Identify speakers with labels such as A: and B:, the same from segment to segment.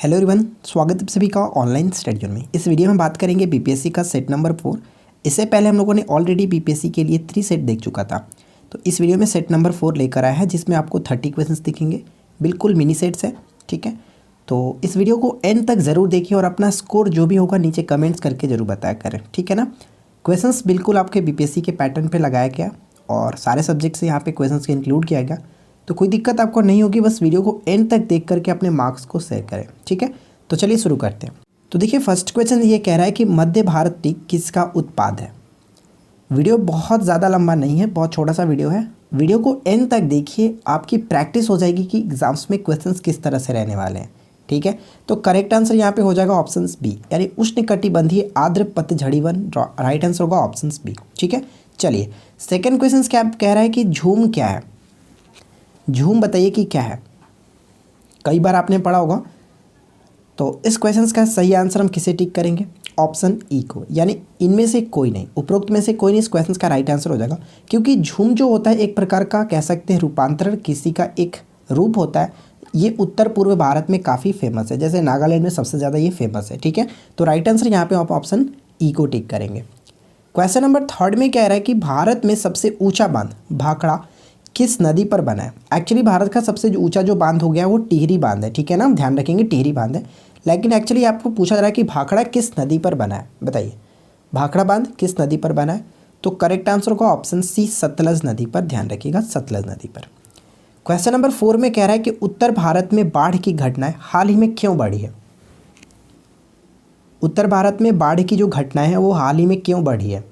A: Hello everyone, स्वागत है सभी का ऑनलाइन स्टडी जोन में। इस वीडियो में बात करेंगे बीपीएससी का सेट नंबर 4। इससे पहले हम लोगों ने ऑलरेडी बीपीएससी के लिए 3 सेट देख चुका था। तो इस वीडियो में सेट नंबर 4 लेकर आया है, जिसमें आपको 30 क्वेश्चंस दिखेंगे। बिल्कुल मिनी सेट्स है, ठीक है। तो इस वीडियो को एंड तक ज़रूर देखिए और अपना स्कोर जो भी होगा नीचे कमेंट्स करके ज़रूर बताया करें, ठीक है ना। क्वेश्चंस बिल्कुल आपके बीपीएससी के पैटर्न पर लगाया गया और सारे सब्जेक्ट से यहाँ पे क्वेश्चंस को इंक्लूड किया गया। तो कोई दिक्कत आपको नहीं होगी, बस वीडियो को एंड तक देख करके अपने मार्क्स को शेयर करें, ठीक है। तो चलिए शुरू करते हैं। तो देखिए, फर्स्ट क्वेश्चन ये कह रहा है कि मध्य भारत टी किसका उत्पाद है। वीडियो बहुत ज़्यादा लंबा नहीं है, बहुत छोटा सा वीडियो है। वीडियो को एंड तक देखिए, आपकी प्रैक्टिस हो जाएगी कि एग्जाम्स में क्वेश्चंस किस तरह से रहने वाले हैं, ठीक है। तो करेक्ट आंसर यहाँ पे हो जाएगा ऑप्शन बी, यानी उष्णकटिबंधीय आर्द्र पतझड़ी वन। राइट आंसर होगा ऑप्शन बी, ठीक है। चलिए सेकेंड क्वेश्चन क्या कह रहा है कि झूम क्या है। झूम बताइए कि क्या है, कई बार आपने पढ़ा होगा। तो इस क्वेश्चन का सही आंसर हम किसे टिक करेंगे, ऑप्शन ई को, यानी इनमें से कोई नहीं, उपरोक्त में से कोई नहीं इस क्वेश्चन का राइट आंसर हो जाएगा। क्योंकि झूम जो होता है एक प्रकार का कह सकते हैं रूपांतरण, किसी का एक रूप होता है। ये उत्तर पूर्व भारत में काफ़ी फेमस है, जैसे नागालैंड में सबसे ज़्यादा ये फेमस है, ठीक है। तो राइट आंसर यहाँ पे आप ऑप्शन ई को टिक करेंगे। क्वेश्चन नंबर 3 में कह रहा है कि भारत में सबसे ऊँचा बांध भाखड़ा किस नदी पर बना है। एक्चुअली भारत का सबसे ऊंचा जो बांध हो गया वो टिहरी बांध है, ठीक है ना। ध्यान रखेंगे टिहरी बांध है, लेकिन एक्चुअली आपको पूछा जा रहा है कि भाखड़ा किस नदी पर बना है। बताइए भाखड़ा बांध किस नदी पर बना है। तो करेक्ट आंसर होगा ऑप्शन सी, सतलज नदी पर। ध्यान रखिएगा, सतलज नदी पर। क्वेश्चन नंबर 4 में कह रहा है कि उत्तर भारत में बाढ़ की घटनाएं हाल ही में क्यों बढ़ी है। उत्तर भारत में बाढ़ की जो घटनाएं हैं वो हाल ही में क्यों बढ़ी है।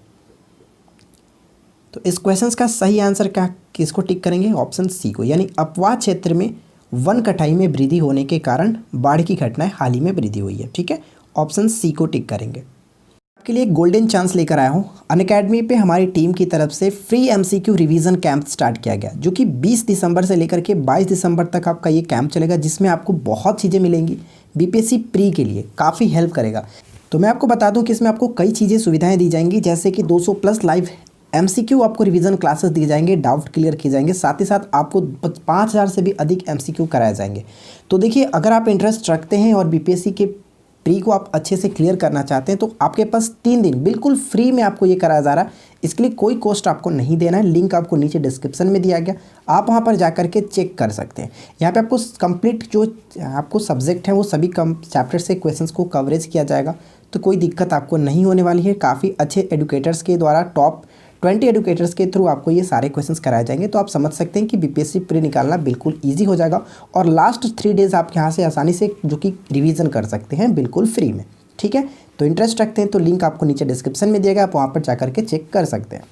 A: तो इस क्वेश्चन का सही आंसर क्या, किसको टिक करेंगे, ऑप्शन सी को, यानी अपवाह क्षेत्र में वन कटाई में वृद्धि होने के कारण बाढ़ की घटनाएं हाल ही में वृद्धि हुई है, ठीक है। ऑप्शन सी को टिक करेंगे। आपके लिए गोल्डन चांस लेकर आया हूँ। अनअकैडमी पे हमारी टीम की तरफ से free MCQ revision camp start किया गया, जो कि 20 दिसंबर से लेकर के 22 दिसंबर तक आपका ये कैंप चलेगा, जिसमें आपको बहुत चीज़ें मिलेंगी। बीपीएससी प्री के लिए काफ़ी हेल्प करेगा। तो मैं आपको बता दूँ कि इसमें आपको कई चीज़ें सुविधाएँ दी जाएंगी, जैसे कि 200+ लाइव एमसीक्यू आपको रिवीजन क्लासेस दिए जाएंगे, डाउट क्लियर किए जाएंगे, साथ ही साथ आपको 5000 से भी अधिक एमसीक्यू कराए जाएंगे। तो देखिए, अगर आप इंटरेस्ट रखते हैं और बीपीएससी के प्री को आप अच्छे से क्लियर करना चाहते हैं, तो आपके पास 3 दिन बिल्कुल फ्री में आपको ये कराया जा रहा है। इसके लिए कोई कॉस्ट आपको नहीं देना है। लिंक आपको नीचे डिस्क्रिप्शन में दिया गया, आप वहाँ पर जा के चेक कर सकते हैं। यहाँ पे आपको कंप्लीट जो आपको सब्जेक्ट हैं वो सभी चैप्टर से क्वेश्चंस को कवरेज किया जाएगा। तो कोई दिक्कत आपको नहीं होने वाली है। काफ़ी अच्छे एडुकेटर्स के द्वारा टॉप 20 एडुकेटर्स के थ्रू आपको ये सारे क्वेश्चंस कराए जाएंगे। तो आप समझ सकते हैं कि बीपीएससी प्री निकालना बिल्कुल इजी हो जाएगा और लास्ट 3 डेज़ आप यहाँ से आसानी से जो कि रिवीजन कर सकते हैं बिल्कुल फ्री में, ठीक है। तो इंटरेस्ट रखते हैं तो लिंक आपको नीचे डिस्क्रिप्शन में दिया गया, आप वहाँ पर जाकर के चेक कर सकते हैं।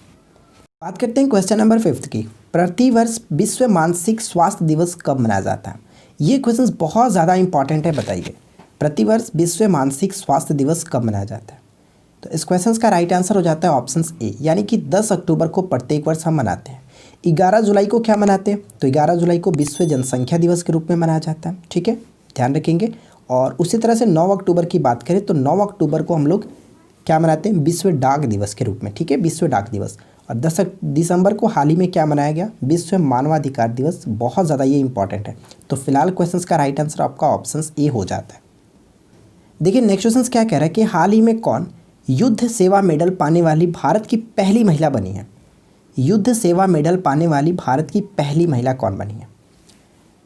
A: बात करते हैं क्वेश्चन नंबर 5 की। प्रतिवर्ष विश्व मानसिक स्वास्थ्य दिवस कब मनाया जाता है। ये क्वेश्चन बहुत ज़्यादा इंपॉर्टेंट है। बताइए प्रतिवर्ष विश्व मानसिक स्वास्थ्य दिवस कब मनाया जाता है। तो इस क्वेश्चन का राइट आंसर हो जाता है ऑप्शन ए, यानी कि 10 अक्टूबर को प्रत्येक वर्ष हम मनाते हैं। 11 जुलाई को क्या मनाते हैं, तो 11 जुलाई को विश्व जनसंख्या दिवस के रूप में मनाया जाता है, ठीक है, ध्यान रखेंगे। और उसी तरह से 9 अक्टूबर की बात करें तो 9 अक्टूबर को हम लोग क्या मनाते हैं, विश्व डाक दिवस के रूप में, ठीक है, विश्व डाक दिवस। और 10 दिसंबर को हाल ही में क्या मनाया गया, विश्व मानवाधिकार दिवस। बहुत ज़्यादा ये इंपॉर्टेंट है। तो फिलहाल क्वेश्चन का राइट आंसर आपका ऑप्शन ए हो जाता है। देखिए नेक्स्ट क्वेश्चन क्या कह रहा है कि हाल ही में कौन युद्ध सेवा मेडल पाने वाली भारत की पहली महिला बनी है। युद्ध सेवा मेडल पाने वाली भारत की पहली महिला कौन बनी है।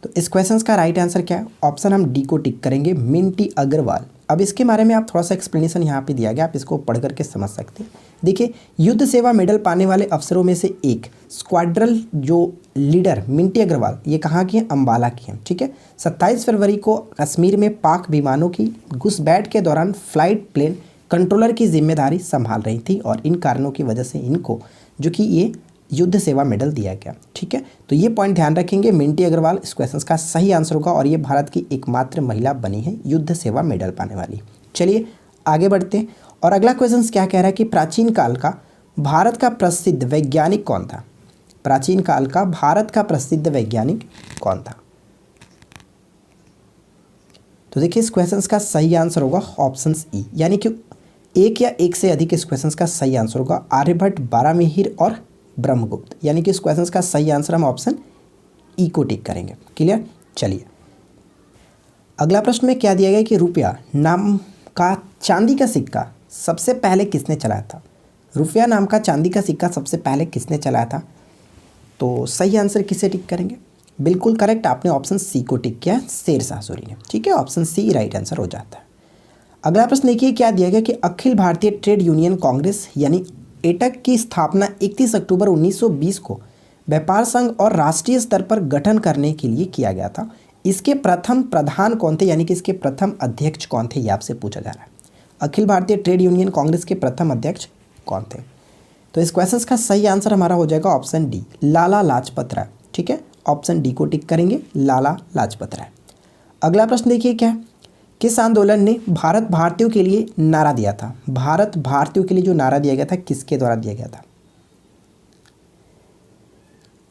A: तो इस क्वेश्चन का राइट आंसर क्या है, ऑप्शन हम डी को टिक करेंगे, मिंटी अग्रवाल। अब इसके बारे में आप थोड़ा सा एक्सप्लेनेशन यहाँ पे दिया गया, आप इसको पढ़ करके समझ सकते हैं। देखिए, युद्ध सेवा मेडल पाने वाले अफसरों में से एक स्क्वाड्रन जो लीडर मिंटी अग्रवाल, ये कहाँ की हैं, अम्बाला की हैं, ठीक है। 27 फरवरी को कश्मीर में पाक विमानों की घुसपैठ के दौरान फ्लाइट प्लेन कंट्रोलर की जिम्मेदारी संभाल रही थी और इन कारणों की वजह से इनको जो कि ये युद्ध सेवा मेडल दिया गया, ठीक है। तो ये पॉइंट ध्यान रखेंगे, मिंटी अग्रवाल इस क्वेश्चन का सही आंसर होगा और ये भारत की एकमात्र महिला बनी है युद्ध सेवा मेडल पाने वाली। चलिए आगे बढ़ते हैं और अगला क्वेश्चन क्या कह रहा है कि प्राचीन काल का भारत का प्रसिद्ध वैज्ञानिक कौन था। प्राचीन काल का भारत का प्रसिद्ध वैज्ञानिक कौन था। तो देखिए इस क्वेश्चन का सही आंसर होगा ऑप्शन ई, यानी कि एक या एक से अधिक इस क्वेश्चन का सही आंसर होगा। आर्यभट्ट, बारामिहिर और ब्रह्मगुप्त, यानी कि इस क्वेश्चन का सही आंसर हम ऑप्शन ई को टिक करेंगे। क्लियर। चलिए अगला प्रश्न में क्या दिया गया कि रुपया नाम का चांदी का सिक्का सबसे पहले किसने चलाया था? रुपया नाम का चांदी का सिक्का सबसे पहले किसने चलाया था? तो सही आंसर किसे टिक करेंगे? बिल्कुल करेक्ट, आपने ऑप्शन सी को टिक किया, शेरशाह सूरी ने। ठीक है, ऑप्शन सी राइट आंसर हो जाता है। अगला प्रश्न देखिए क्या दिया गया कि अखिल भारतीय ट्रेड यूनियन कांग्रेस यानी एटक की स्थापना 31 अक्टूबर 1920 को व्यापार संघ और राष्ट्रीय स्तर पर गठन करने के लिए किया गया था। इसके प्रथम प्रधान कौन थे, यानी कि इसके प्रथम अध्यक्ष कौन थे, ये आपसे पूछा जा रहा है। अखिल भारतीय ट्रेड यूनियन कांग्रेस के प्रथम अध्यक्ष कौन थे? तो इस क्वेश्चन का सही आंसर हमारा हो जाएगा ऑप्शन डी, लाला लाजपत राय। ठीक है, ऑप्शन डी को टिक करेंगे, लाला लाजपत राय। अगला प्रश्न देखिए क्या, किस आंदोलन ने भारत भारतीयों के लिए नारा दिया था? भारत भारतीयों के लिए जो नारा दिया गया था किसके द्वारा दिया गया था?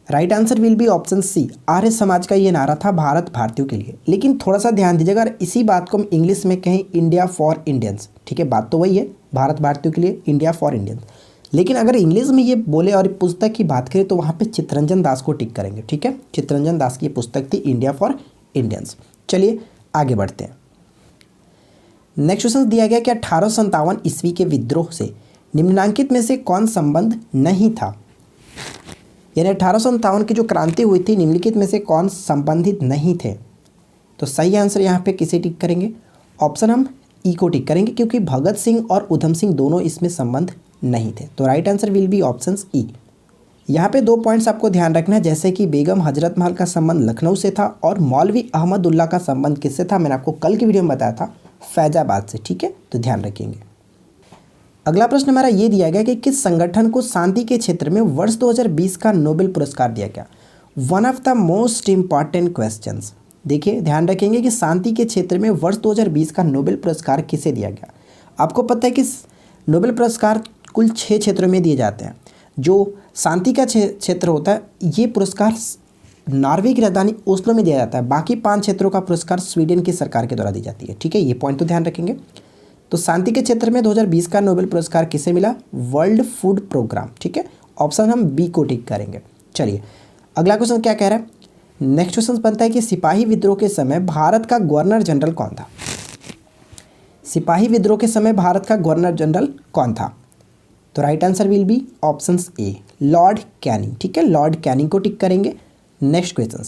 A: Right answer will be option C, Arya Samaj का ये नारा था भारत भारतीयों के लिए। लेकिन थोड़ा सा ध्यान दीजिएगा, अगर इसी बात को हम इंग्लिश में कहें इंडिया फॉर इंडियंस, ठीक है, बात तो वही है, भारत भारतीयों के लिए इंडिया फॉर इंडियंस। लेकिन अगर इंग्लिश में ये बोले और पुस्तक की बात करें तो वहाँ पे चित्तरंजन दास को टिक करेंगे। ठीक है, चित्तरंजन दास की पुस्तक थी इंडिया फॉर इंडियंस। चलिए आगे बढ़ते हैं। नेक्स्ट क्वेश्चन दिया गया कि 1857 ईस्वी के विद्रोह से निम्नांकित में से कौन संबंध नहीं था? यानी 1857 की जो क्रांति हुई थी, निम्नलिखित में से कौन संबंधित नहीं थे? तो सही आंसर यहाँ पे किसे टिक करेंगे? ऑप्शन हम ई को टिक करेंगे, क्योंकि भगत सिंह और उधम सिंह दोनों इसमें संबंध नहीं थे। तो right answer will be option E. यहाँ पे 2 पॉइंट्स आपको ध्यान रखना है, जैसे कि बेगम हजरत महल का संबंध लखनऊ से था और मौलवी अहमदुल्ला का संबंध किससे था? मैंने आपको कल की वीडियो में बताया था, फैजाबाद से। ठीक है, तो ध्यान रखेंगे। अगला प्रश्न हमारा ये दिया गया कि किस संगठन को शांति के क्षेत्र में वर्ष 2020 का नोबेल पुरस्कार दिया गया? One of the most important questions. देखिए ध्यान रखेंगे कि शांति के क्षेत्र में वर्ष 2020 का नोबेल पुरस्कार किसे दिया गया? आपको पता है कि नोबेल पुरस्कार कुल 6 क्षेत्रों में दिए जाते हैं। जो शांति का क्षेत्र होता है, ये पुरस्कार नॉर्वे की राजधानी ओस्लो में दिया जाता है। बाकी 5 क्षेत्रों का पुरस्कार स्वीडन की सरकार के द्वारा दी जाती है। ठीक है, ये पॉइंट तो ध्यान रखेंगे। तो शांति के क्षेत्र में 2020 का नोबेल पुरस्कार किसे मिला? World Food Programme. ठीक है, ऑप्शन हम बी को टिक करेंगे। चलिए अगला क्वेश्चन क्या कह रहा है? नेक्स्ट क्वेश्चन बनता है कि सिपाही विद्रोह के समय भारत का गवर्नर जनरल कौन था? सिपाही विद्रोह के समय भारत का गवर्नर जनरल कौन था? तो right answer will be option A, Lord Canning. ठीक है, लॉर्ड कैनिंग को टिक करेंगे। नेक्स्ट क्वेश्चन,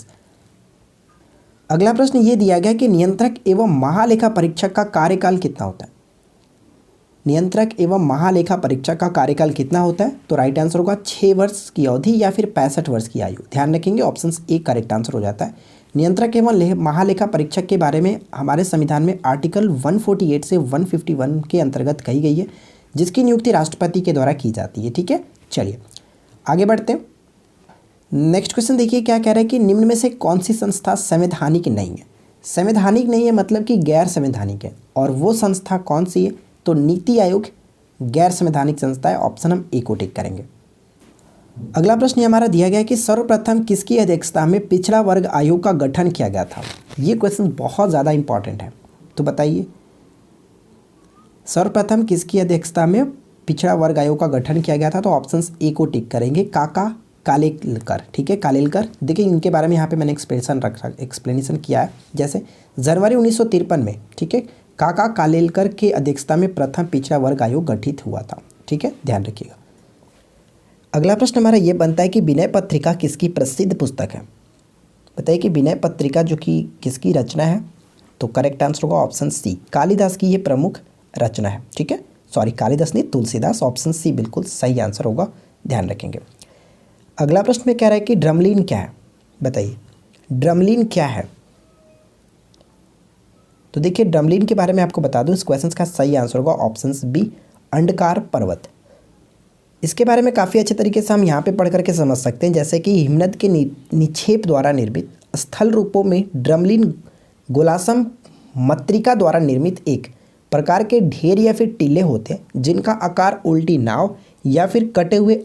A: अगला प्रश्न ये दिया गया कि नियंत्रक एवं महालेखा परीक्षक का कार्यकाल कितना होता है? नियंत्रक एवं महालेखा परीक्षक का कार्यकाल कितना होता है? तो राइट आंसर होगा 6 वर्ष की अवधि या फिर 65 वर्ष की आयु। ध्यान रखेंगे, ऑप्शन ए करेक्ट आंसर हो जाता है। नियंत्रक एवं महालेखा परीक्षक के बारे में हमारे संविधान में आर्टिकल 148 से 151 के अंतर्गत कही गई है, जिसकी नियुक्ति राष्ट्रपति के द्वारा की जाती है। ठीक है, चलिए आगे बढ़ते हैं। नेक्स्ट क्वेश्चन देखिए क्या कह रहा है कि निम्न में से कौन सी संस्था संवैधानिक नहीं है? संवैधानिक नहीं है मतलब कि गैर संवैधानिक है, और वो संस्था कौन सी है? तो नीति आयोग गैर संवैधानिक संस्था है। ऑप्शन हम ए को टिक करेंगे। अगला प्रश्न हमारा दिया गया कि सर्वप्रथम किसकी अध्यक्षता में पिछड़ा वर्ग आयोग का गठन किया गया था? ये क्वेश्चन बहुत ज़्यादा इंपॉर्टेंट है, तो बताइए सर्वप्रथम किसकी अध्यक्षता में पिछड़ा वर्ग आयोग का गठन किया गया था? तो ऑप्शन ए को टिक करेंगे, काका कालेलकर। ठीक है, कालेलकर। देखिए इनके बारे में यहाँ पे मैंने एक्सप्लेनेशन किया है, जैसे जनवरी 1953 में, ठीक है, काका कालेलकर के अध्यक्षता में प्रथम पिछड़ा वर्ग आयोग गठित हुआ था। ठीक है, ध्यान रखिएगा। अगला प्रश्न हमारा ये बनता है कि विनय पत्रिका किसकी प्रसिद्ध पुस्तक है? बताइए कि विनय पत्रिका जो कि किसकी रचना है? तो करेक्ट आंसर होगा ऑप्शन सी, कालिदास की ये प्रमुख रचना है। ठीक है, सॉरी कालिदास नहीं, तुलसीदास। ऑप्शन सी बिल्कुल सही आंसर होगा, ध्यान रखेंगे। अगला प्रश्न में कह रहा है कि ड्रमलीन क्या है? बताइए ड्रमलीन क्या है? तो देखिए ड्रमलीन के बारे में आपको बता दूं, इस क्वेश्चन का सही आंसर होगा ऑप्शन बी, अंडकार पर्वत। इसके बारे में काफ़ी अच्छे तरीके से हम यहाँ पे पढ़ करके समझ सकते हैं, जैसे कि हिमनद के निक्षेप द्वारा निर्मित स्थल रूपों में ड्रमलीन गोलासम मत्रिका द्वारा निर्मित एक प्रकार के ढेर या फिर टीले होते हैं, जिनका आकार उल्टी नाव या फिर कटे हुए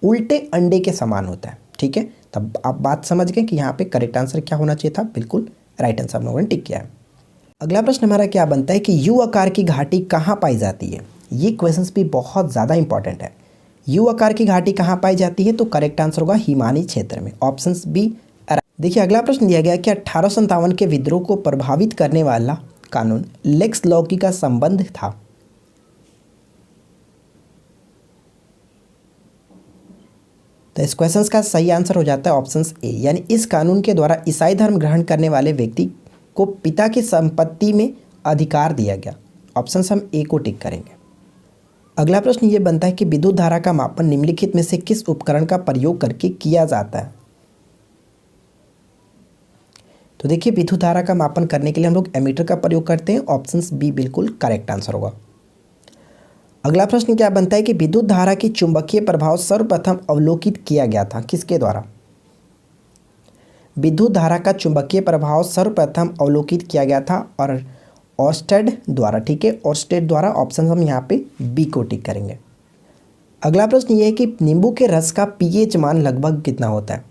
A: उल्टे अंडे के समान होता है। ठीक है, तब आप बात समझ गए कि यहाँ पे करेक्ट आंसर क्या होना चाहिए था? बिल्कुल राइट आंसर हम लोगों ने टिक किया है। अगला प्रश्न हमारा क्या बनता है कि यू आकार की घाटी कहाँ पाई जाती है? ये क्वेश्चंस भी बहुत ज़्यादा इंपॉर्टेंट है। यू आकार की घाटी कहाँ पाई जाती है? तो करेक्ट आंसर होगा हिमानी क्षेत्र में। Option B. देखिए अगला प्रश्न दिया गया कि 1857 के विद्रोह को प्रभावित करने वाला कानून लेक्स लॉकी का संबंध था। तो इस क्वेश्चन का सही आंसर हो जाता है ऑप्शन ए, यानी इस कानून के द्वारा ईसाई धर्म ग्रहण करने वाले व्यक्ति को पिता की संपत्ति में अधिकार दिया गया। ऑप्शन हम ए को टिक करेंगे। अगला प्रश्न ये बनता है कि विद्युत धारा का मापन निम्नलिखित में से किस उपकरण का प्रयोग करके किया जाता है। तो देखिए विद्युत धारा का मापन करने के लिए हम लोग एमीटर का प्रयोग करते हैं। ऑप्शन बी बिल्कुल करेक्ट आंसर होगा। अगला प्रश्न क्या बनता है कि विद्युत धारा की चुंबकीय प्रभाव सर्वप्रथम अवलोकित किया गया था, किसके द्वारा। विद्युत धारा का चुंबकीय प्रभाव सर्वप्रथम अवलोकित किया गया था और ऑर्स्टेड द्वारा। ठीक है, ऑर्स्टेड द्वारा। ऑप्शन हम यहाँ पे बी को टिक करेंगे। अगला प्रश्न ये है कि नींबू के रस का पीएच मान लगभग कितना होता है।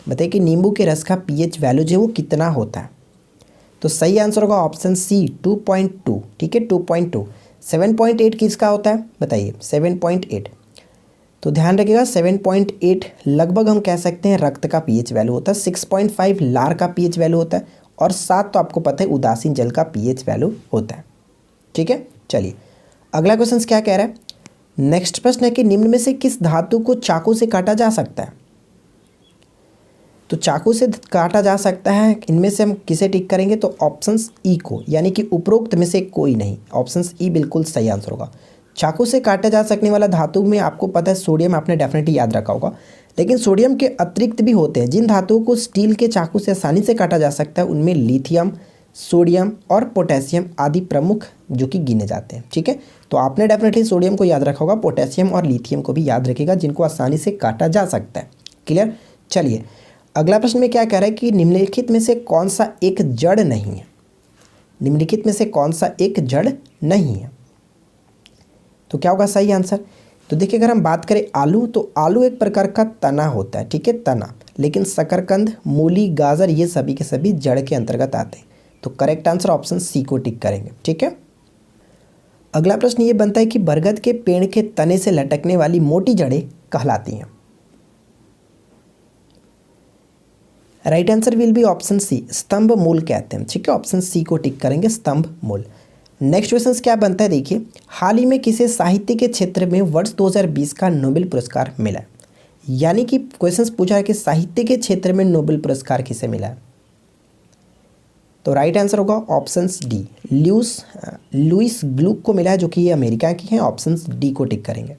A: बताइए कि नींबू के रस का पीएच वैल्यू जो है वो कितना होता है। तो सही आंसर होगा ऑप्शन सी 2.2। ठीक है, 2.2। 7.8 किसका होता है बताइए, 7.8। तो ध्यान रखिएगा 7.8 लगभग हम कह सकते हैं रक्त का पीएच वैल्यू होता है। 6.5 लार का पीएच वैल्यू होता है और 7 तो आपको पता है उदासीन जल का पीएच वैल्यू होता है। ठीक है, चलिए अगला क्वेश्चन क्या कह रहा है। नेक्स्ट प्रश्न है कि निम्न में से किस धातु को चाकू से काटा जा सकता है। तो चाकू से काटा जा सकता है, इनमें से हम किसे टिक करेंगे। तो ऑप्शन ई को, यानी कि उपरोक्त में से कोई नहीं। ऑप्शन ई बिल्कुल सही आंसर होगा। चाकू से काटा जा सकने वाला धातु में आपको पता है सोडियम, आपने डेफिनेटली याद रखा होगा। लेकिन सोडियम के अतिरिक्त भी होते हैं। जिन धातुओं को स्टील के चाकू से आसानी से काटा जा सकता है उनमें लिथियम, सोडियम और पोटेशियम आदि प्रमुख जो कि गिने जाते हैं। ठीक है, तो आपने डेफिनेटली सोडियम को याद रखा होगा, पोटेशियम और लिथियम को भी याद रखिएगा, जिनको आसानी से काटा जा सकता है। क्लियर। चलिए अगला प्रश्न में क्या कह रहा है कि निम्नलिखित में से कौन सा एक जड़ नहीं है। निम्नलिखित में से कौन सा एक जड़ नहीं है। तो क्या होगा सही आंसर। तो देखिए अगर हम बात करें आलू, तो आलू एक प्रकार का तना होता है। ठीक है, तना। लेकिन शकरकंद, मूली, गाजर ये सभी के सभी जड़ के अंतर्गत आते हैं। तो करेक्ट आंसर ऑप्शन सी को टिक करेंगे। ठीक है, अगला प्रश्न ये बनता है कि बरगद के पेड़ के तने से लटकने वाली मोटी जड़ें कहलाती हैं। Right answer will be option C, स्तंभ मूल कहते हैं। ठीक है, ऑप्शन सी को टिक करेंगे, स्तंभ मूल। नेक्स्ट क्वेश्चन क्या बनता है, देखिए हाल ही में किसे साहित्य के क्षेत्र में वर्ष 2020 का नोबेल पुरस्कार मिला है। यानी कि क्वेश्चन पूछा है कि साहित्य के क्षेत्र में नोबेल पुरस्कार किसे मिला है। तो राइट आंसर होगा ऑप्शन डी, लुइस ग्लुक को मिला है, जो कि ये अमेरिका की हैं। ऑप्शन डी को टिक करेंगे।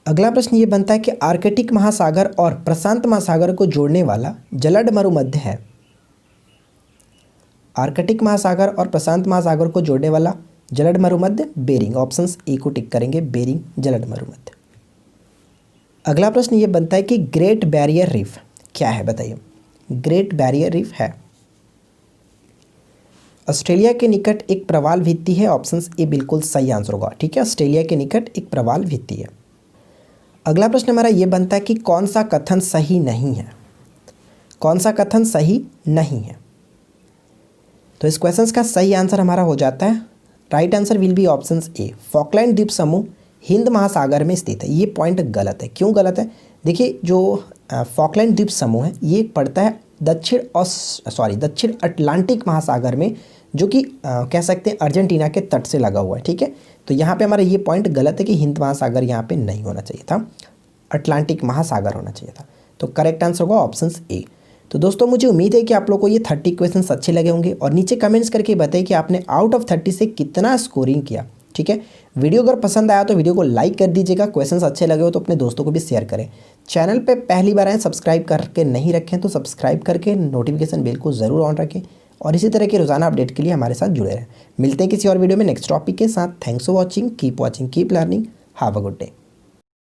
A: अगला प्रश्न ये बनता है कि आर्कटिक महासागर और प्रशांत महासागर को जोड़ने वाला जलद मरुमध्य है। आर्कटिक महासागर और प्रशांत महासागर को जोड़ने वाला जलद मरुमध्य बेरिंग। ऑप्शन ए को टिक करेंगे, बेरिंग जलद मरुमध्य। अगला प्रश्न ये बनता है कि ग्रेट बैरियर रीफ क्या है, बताइए। ग्रेट बैरियर रीफ है ऑस्ट्रेलिया के निकट एक प्रवाल भित्ति है। ऑप्शन ए बिल्कुल सही आंसर होगा। ठीक है, ऑस्ट्रेलिया के निकट एक प्रवाल भित्ति है। अगला प्रश्न हमारा ये बनता है कि कौन सा कथन सही नहीं है। कौन सा कथन सही नहीं है। तो इस क्वेश्चन का सही आंसर हमारा हो जाता है, right answer will be option A, Falkland द्वीप समूह हिंद महासागर में स्थित है। ये पॉइंट गलत है। क्यों गलत है, देखिए जो फॉकलैंड द्वीप समूह है ये पड़ता है दक्षिण अटलांटिक महासागर में, जो कि कह सकते हैं अर्जेंटीना के तट से लगा हुआ है। ठीक है, तो यहाँ पे हमारा ये पॉइंट गलत है कि हिंद महासागर यहाँ पे नहीं होना चाहिए था, अटलांटिक महासागर होना चाहिए था। तो करेक्ट आंसर होगा ऑप्शन ए। तो दोस्तों मुझे उम्मीद है कि आप लोगों को ये 30 क्वेश्चन अच्छे लगे होंगे और नीचे कमेंट्स करके बताइए कि आपने आउट ऑफ 30 से कितना स्कोरिंग किया। ठीक है, वीडियो अगर पसंद आया तो वीडियो को लाइक कर दीजिएगा, क्वेश्चंस अच्छे लगे हो तो अपने दोस्तों को भी शेयर करें। चैनल पे पहली बार आए, सब्सक्राइब करके नहीं रखें तो सब्सक्राइब करके नोटिफिकेशन बेल को ज़रूर ऑन रखें और इसी तरह के रोजाना अपडेट के लिए हमारे साथ जुड़े रहें। मिलते हैं किसी और वीडियो में नेक्स्ट टॉपिक के साथ। Thanks for watching, keep learning, have a good day.